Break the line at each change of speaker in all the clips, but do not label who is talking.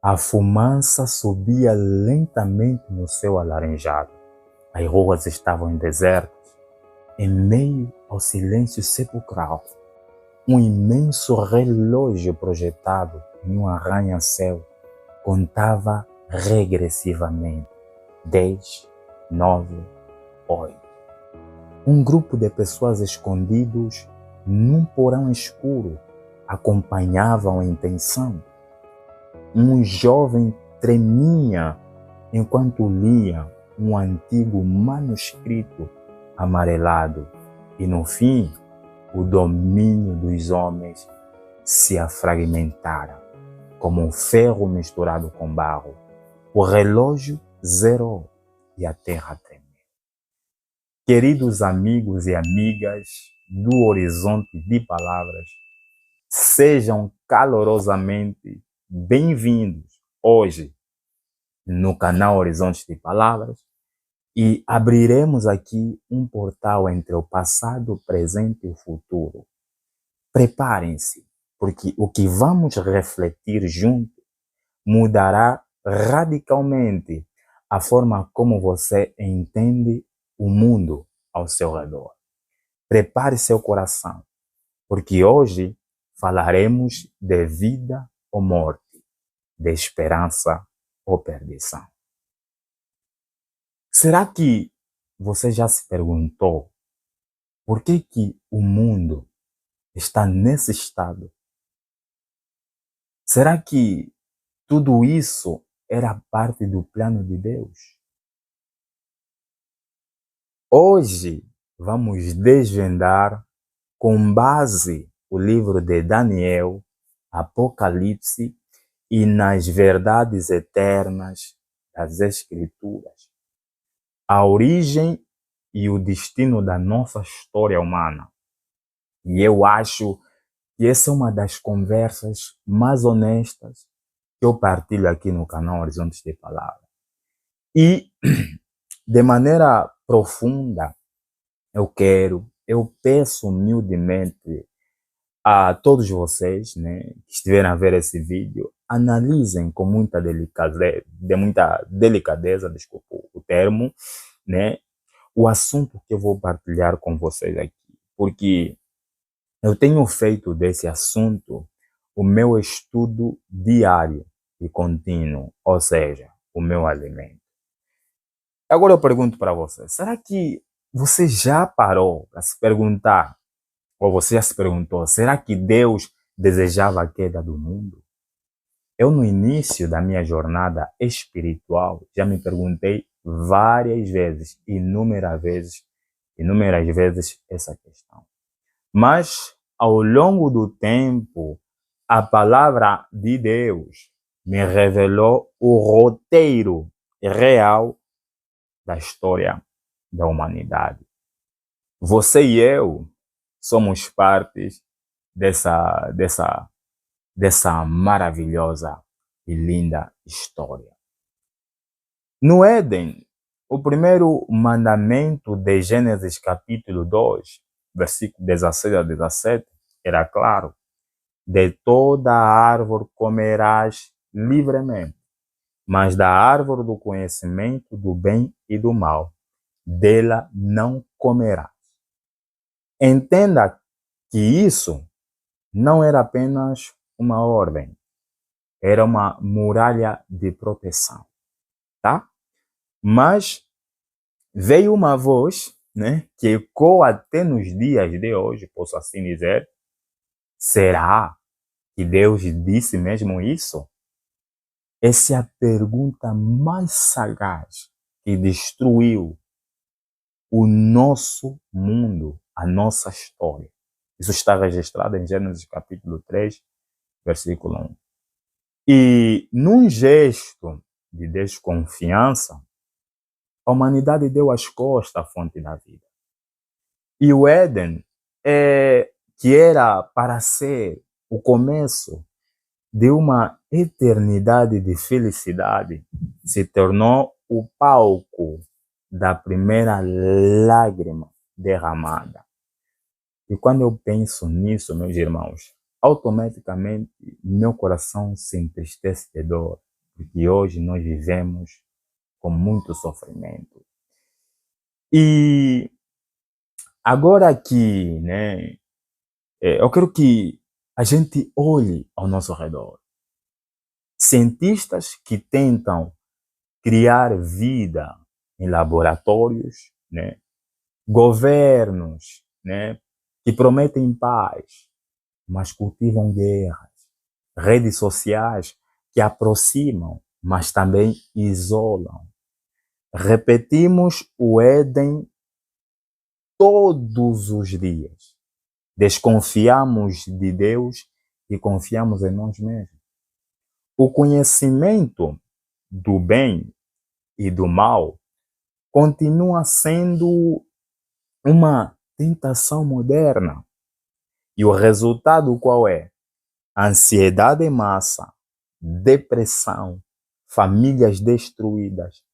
A fumaça subia lentamente no céu alaranjado. As ruas estavam desertas. Em meio ao silêncio sepulcral, um imenso relógio projetado em um arranha-céu contava regressivamente. 10, 9, 8. Um grupo de pessoas escondidos num porão escuro acompanhavam a intenção. Um jovem tremia enquanto lia um antigo manuscrito amarelado e, no fim, o domínio dos homens se afragmentara como um ferro misturado com barro. O relógio zerou e a terra tremeu. Queridos amigos e amigas do Horizonte de Palavras, sejam calorosamente bem-vindos hoje no canal Horizonte de Palavras e abriremos aqui um portal entre o passado, o presente e o futuro. Preparem-se, porque o que vamos refletir juntos mudará radicalmente a forma como você entende o mundo ao seu redor. Prepare seu coração, porque hoje falaremos de vida ou morte, de esperança ou perdição. Será que você já se perguntou por que o mundo está nesse estado? Será que tudo isso era parte do plano de Deus? Hoje vamos desvendar com base no livro de Daniel, Apocalipse e nas verdades eternas das Escrituras, a origem e o destino da nossa história humana. E eu acho que essa é uma das conversas mais honestas que eu partilho aqui no canal Horizontes de Palavra. E, de maneira profunda, eu peço humildemente a todos vocês, né, que estiverem a ver esse vídeo, analisem com muita delicadeza, desculpa o termo, né, o assunto que eu vou partilhar com vocês aqui, porque eu tenho feito desse assunto o meu estudo diário e contínuo, ou seja, o meu alimento. Agora eu pergunto para você, será que você já parou para se perguntar, ou você já se perguntou, será que Deus desejava a queda do mundo? Eu, no início da minha jornada espiritual, já me perguntei várias vezes, inúmeras vezes essa questão. Mas, ao longo do tempo, a palavra de Deus me revelou o roteiro real da história da humanidade. Você e eu somos partes dessa maravilhosa e linda história. No Éden, o primeiro mandamento de Gênesis capítulo 2, versículo 16 a 17, era claro: de toda árvore comerás livremente, mas da árvore do conhecimento do bem e do mal, dela não comerás. Entenda que isso não era apenas uma ordem, era uma muralha de proteção, tá? Mas veio uma voz, né, que ecoa até nos dias de hoje, posso assim dizer. Será que Deus disse mesmo isso? Essa é a pergunta mais sagaz que destruiu o nosso mundo, a nossa história. Isso está registrado em Gênesis capítulo 3, versículo 1. E num gesto de desconfiança, a humanidade deu as costas à fonte da vida. E o Éden, que era para ser o começo de uma eternidade de felicidade, se tornou o palco da primeira lágrima derramada. E quando eu penso nisso, meus irmãos, automaticamente meu coração se entristece de dor, porque hoje nós vivemos com muito sofrimento. E agora aqui, né, eu quero que a gente olhe ao nosso redor. Cientistas que tentam criar vida em laboratórios, né, governos, né, que prometem paz, mas cultivam guerras, redes sociais que aproximam, mas também isolam. Repetimos o Éden todos os dias. Desconfiamos de Deus e confiamos em nós mesmos. O conhecimento do bem e do mal continua sendo uma tentação moderna. E o resultado qual é? Ansiedade em massa, depressão, famílias destruídas,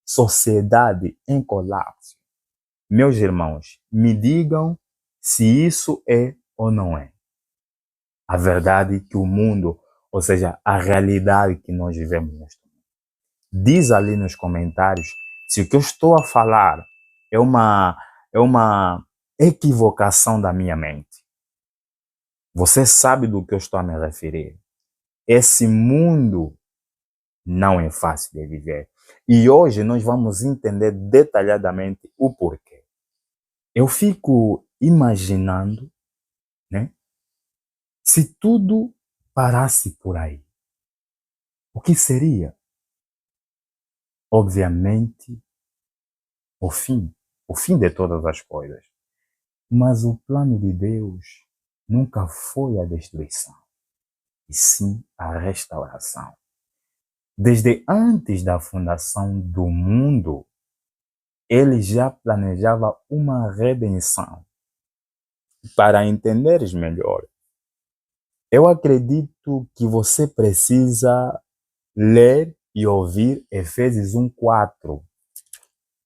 sociedade em colapso. Meus irmãos, me digam se isso é ou não é. A verdade que o mundo, ou seja, a realidade que nós vivemos neste mundo. Diz ali nos comentários se o que eu estou a falar é uma equivocação da minha mente. Você sabe do que eu estou a me referir. Esse mundo não é fácil de viver. E hoje nós vamos entender detalhadamente o porquê. Eu fico imaginando, né, se tudo parasse por aí. O que seria? Obviamente, o fim de todas as coisas. Mas o plano de Deus nunca foi a destruição, e sim a restauração. Desde antes da fundação do mundo, ele já planejava uma redenção. Para entenderes melhor, eu acredito que você precisa ler e ouvir Efésios 1:4,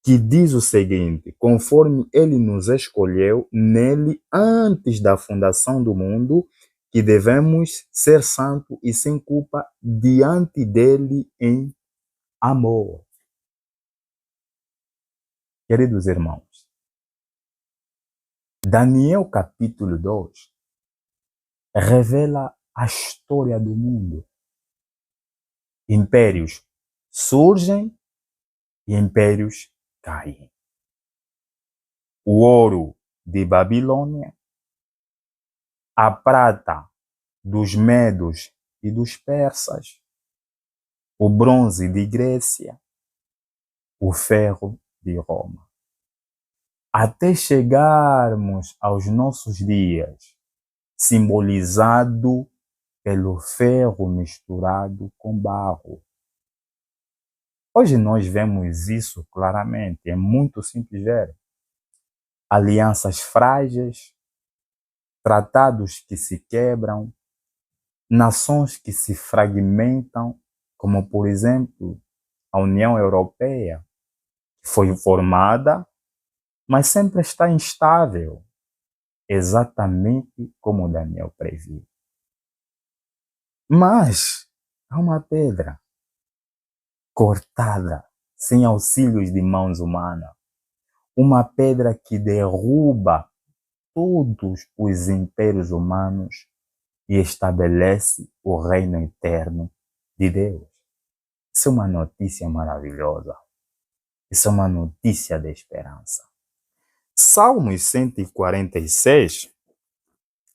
que diz o seguinte: conforme ele nos escolheu nele antes da fundação do mundo, que devemos ser santos e sem culpa diante dele em amor. Queridos irmãos, Daniel capítulo 2 revela a história do mundo. Impérios surgem e impérios caem. O ouro de Babilônia, a prata dos medos e dos persas, o bronze de Grécia, o ferro de Roma. Até chegarmos aos nossos dias, simbolizado pelo ferro misturado com barro. Hoje nós vemos isso claramente, é muito simples ver. Alianças frágeis, tratados que se quebram, nações que se fragmentam, como por exemplo a União Europeia, que foi formada, mas sempre está instável, exatamente como Daniel previu. Mas há uma pedra cortada, sem auxílios de mãos humanas, uma pedra que derruba todos os impérios humanos e estabelece o reino eterno de Deus. Isso é uma notícia maravilhosa. Isso é uma notícia de esperança. Salmos 146,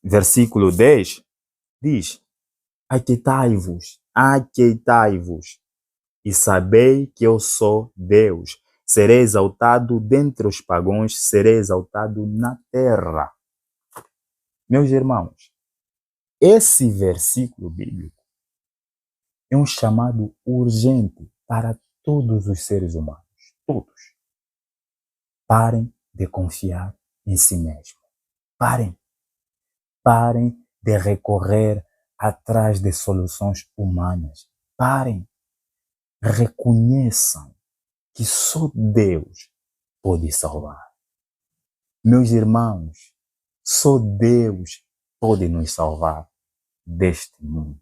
versículo 10, diz: aquietai-vos, aquietai-vos, e sabei que eu sou Deus. Serei exaltado dentre os pagãos, serei exaltado na terra. Meus irmãos, esse versículo bíblico é um chamado urgente para todos os seres humanos. Todos. Parem de confiar em si mesmos. Parem. Parem de recorrer atrás de soluções humanas. Parem. Reconheçam que só Deus pode salvar. Meus irmãos, só Deus pode nos salvar deste mundo.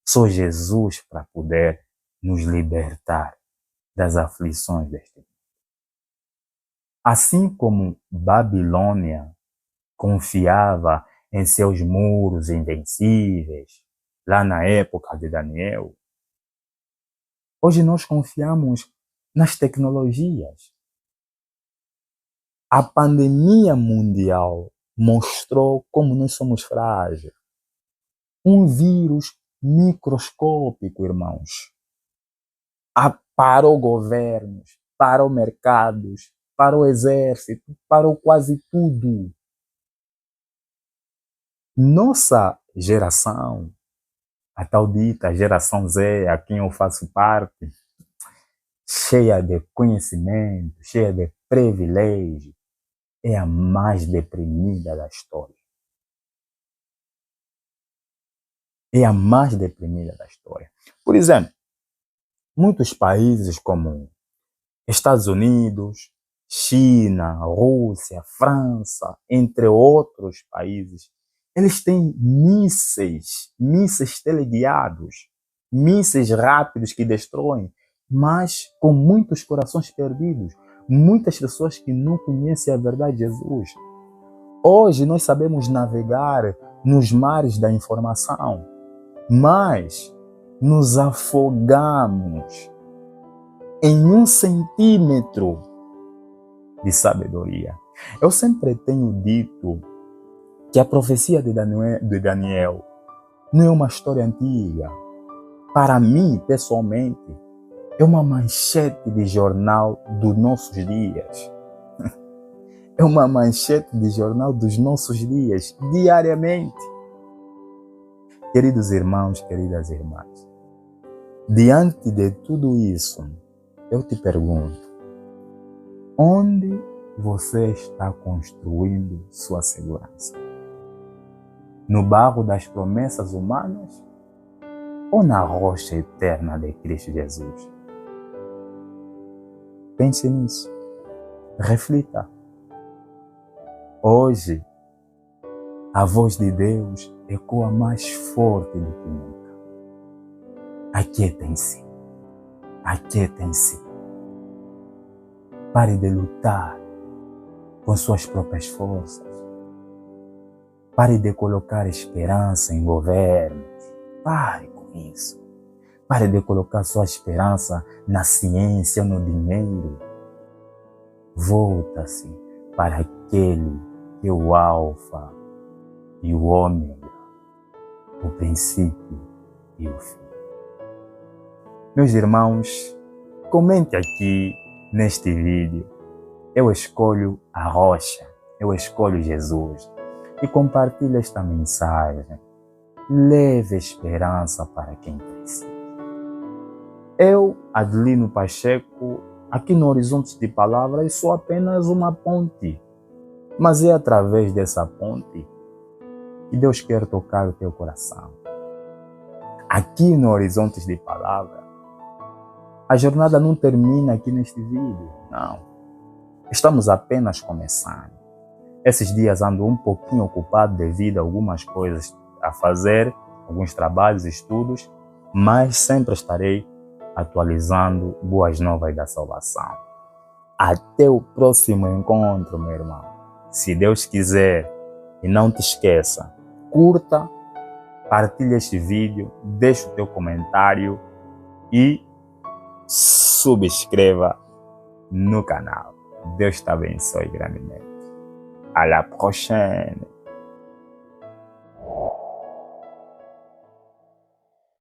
Só Jesus para poder nos libertar das aflições deste mundo. Assim como Babilônia confiava em seus muros invencíveis, lá na época de Daniel, hoje nós confiamos nas tecnologias. A pandemia mundial mostrou como nós somos frágeis. Um vírus microscópico, irmãos, parou governos, parou mercados, parou exército, parou quase tudo. Nossa geração, a tal dita geração Z, a quem eu faço parte, cheia de conhecimento, cheia de privilégio, é a mais deprimida da história. É a mais deprimida da história. Por exemplo, muitos países como Estados Unidos, China, Rússia, França, entre outros países, eles têm mísseis teleguiados, mísseis rápidos que destroem, mas com muitos corações perdidos, muitas pessoas que não conhecem a verdade de Jesus. Hoje nós sabemos navegar nos mares da informação, mas nos afogamos em 1 centímetro de sabedoria. Eu sempre tenho dito que a profecia de Daniel não é uma história antiga. Para mim, pessoalmente, é uma manchete de jornal dos nossos dias. É uma manchete de jornal dos nossos dias, diariamente. Queridos irmãos, queridas irmãs, diante de tudo isso, eu te pergunto, onde você está construindo sua segurança? No barro das promessas humanas ou na rocha eterna de Cristo Jesus? Pense nisso. Reflita. Hoje, a voz de Deus ecoa mais forte do que nunca. Aquietem-se. Aquietem-se. Pare de lutar com suas próprias forças. Pare de colocar esperança em governos. Pare com isso. Pare de colocar sua esperança na ciência ou no dinheiro. Volta-se para aquele que é o Alfa e o Ômega, o princípio e o fim. Meus irmãos, comente aqui neste vídeo. Eu escolho a rocha, eu escolho Jesus. E compartilhe esta mensagem. Leve esperança para quem precisa. Eu, Adelino Pacheco, aqui no Horizonte de Palavras, sou apenas uma ponte. Mas é através dessa ponte que Deus quer tocar o teu coração. Aqui no Horizonte de Palavras, a jornada não termina aqui neste vídeo, não. Estamos apenas começando. Esses dias ando um pouquinho ocupado devido a algumas coisas a fazer, alguns trabalhos, estudos, mas sempre estarei atualizando boas novas da salvação. Até o próximo encontro, meu irmão. Se Deus quiser, e não te esqueça, curta, partilhe este vídeo, deixe o teu comentário e subscreva no canal. Deus te abençoe grandemente. À la prochaine.